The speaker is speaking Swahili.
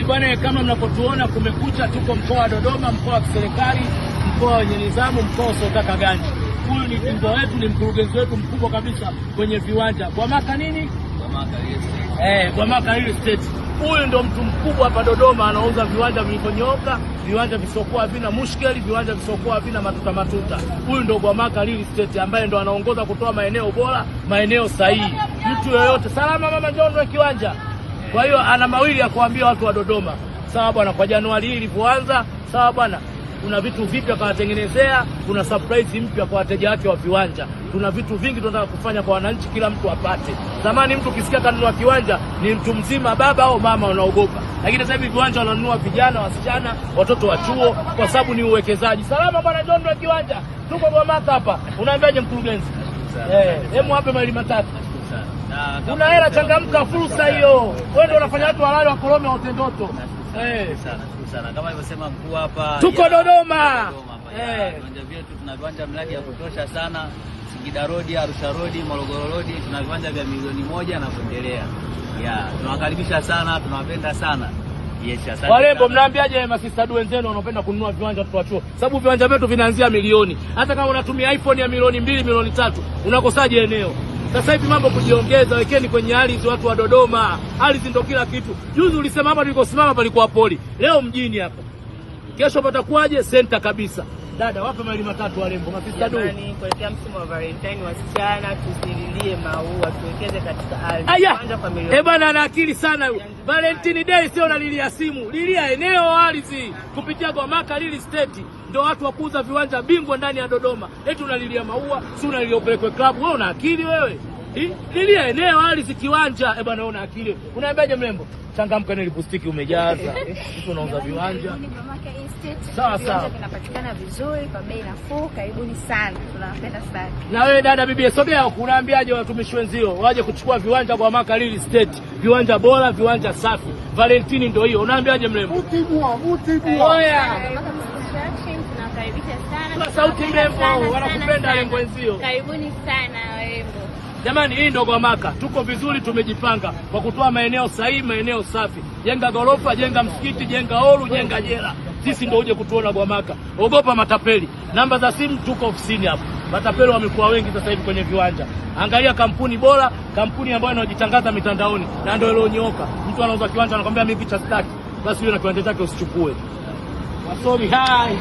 Bwana, kama mnapotuona kumekucha, tuko mkoa wa Dodoma, mkoa wa kiserikali, mkoa wenye nidhamu, mkoa usiotaka ganji. Huyu ni bingwa wetu, ni mkurugenzi wetu mkubwa kabisa kwenye viwanja. Gwamaka nini? Gwamaka Real Estate. Huyu ndo mtu mkubwa hapa Dodoma, anauza viwanja vilivyonyooka, viwanja visiokuwa vina mushkeli, viwanja visiokuwa vina matuta. Huyu ndo Gwamaka Real Estate ambaye ndo anaongoza kutoa maeneo bora, maeneo sahihi. Mtu yoyote, salama mama, njoo ndio kiwanja. Kwa hiyo ana mawili ya kuambia watu wa Dodoma. Sawa bwana, kwa Januari hii ilipoanza, sawa bwana, kuna vitu vipya kwa watengenezea, kuna surprise mpya kwa wateja wake wa viwanja. Tuna vitu vingi tunataka kufanya kwa wananchi, kila mtu apate. Zamani mtu ukisikia kanunua kiwanja ni mtu mzima, baba au mama, unaogopa. Lakini sasa hivi viwanja wananunua vijana, wasichana, watoto wa chuo, kwa sababu ni uwekezaji. Salama bwana, njoo ndio kiwanja. Tuko Gwamaka hapa. Unaambiaje mkurugenzi? Hemu hape maili matatu. Una hela, changamka, fursa hiyo. Wewe ndio unafanya watu walale wakorome wote ndoto. Sana. Kama alivyosema mkuu hapa, tuko Dodoma. Viwanja vyetu tuna viwanja mradi ya kutosha sana. Singida Road, Arusha Road, Morogoro Road, tuna viwanja vya milioni 1 na kuendelea. Tunawakaribisha sana, tunawapenda sana. Warembo, mnaambiaje masista wenzenu wanaopenda kununua viwanja watoto wa chuo? Sababu viwanja vyetu vinaanzia milioni. Hata kama unatumia iPhone ya milioni 2, milioni 3, unakosaje eneo? Sasa hivi mambo kujiongeza, wekeni kwenye ardhi watu wa Dodoma. Ardhi ndio kila kitu. Juzi ulisema hapa tulikosimama palikuwa poli. Leo mjini hapa. Kesho patakuwaje? Center kabisa. Dada, wape maili matatu warembo, masista du. Yaani kuelekea msimu wa Valentine, wasichana tusililie maua, tuwekeze katika ardhi. Kwanza familia. Bwana ana akili sana huyo. Valentine Day sio unalilia simu, lilia eneo ardhi. Kupitia Gwamaka Real Estate ndio watu wa kuuza viwanja bingwa ndani ya Dodoma. Eti unalilia maua, si unalilia upelekwe club. Wewe una akili wewe? Lilia eneo ardhi, kiwanja. Bwana una akili. Unaambiaje mrembo? Changamka, ni lipstick umejaza. Mtu unauza viwanja. Sawa. Vinapatikana vizuri kwa bei nafuu. Karibuni sana. Tunawapenda sana. Na wewe dada, bibi, sogea huko. Unaambiaje watumishi wenzio waje kuchukua viwanja kwa Gwamaka Real Estate? Viwanja bora, viwanja safi. Valentine ndio hiyo. Unaambiaje mrembo? Mutibua. Oya. Tunakaribisha sana. Kwa sauti mrembo, wanakupenda lengo wenzio. Karibuni sana warembo. Jamani, hii ndo Gwamaka. Tuko vizuri, tumejipanga kwa kutoa maeneo sahihi, maeneo safi. Jenga gorofa, jenga msikiti, jenga holu, jenga jela. Sisi ndio uje kutuona Gwamaka. Ogopa matapeli. Namba za simu tuko ofisini hapo. Matapeli wamekuwa wengi sasa hivi kwenye viwanja. Angalia kampuni bora, kampuni ambayo inajitangaza mitandaoni na ndio iliyonyooka. Mtu anauza kiwanja anakuambia mimi picha sitaki. Basi yule na kiwanja chake usichukue. Wasomi hai.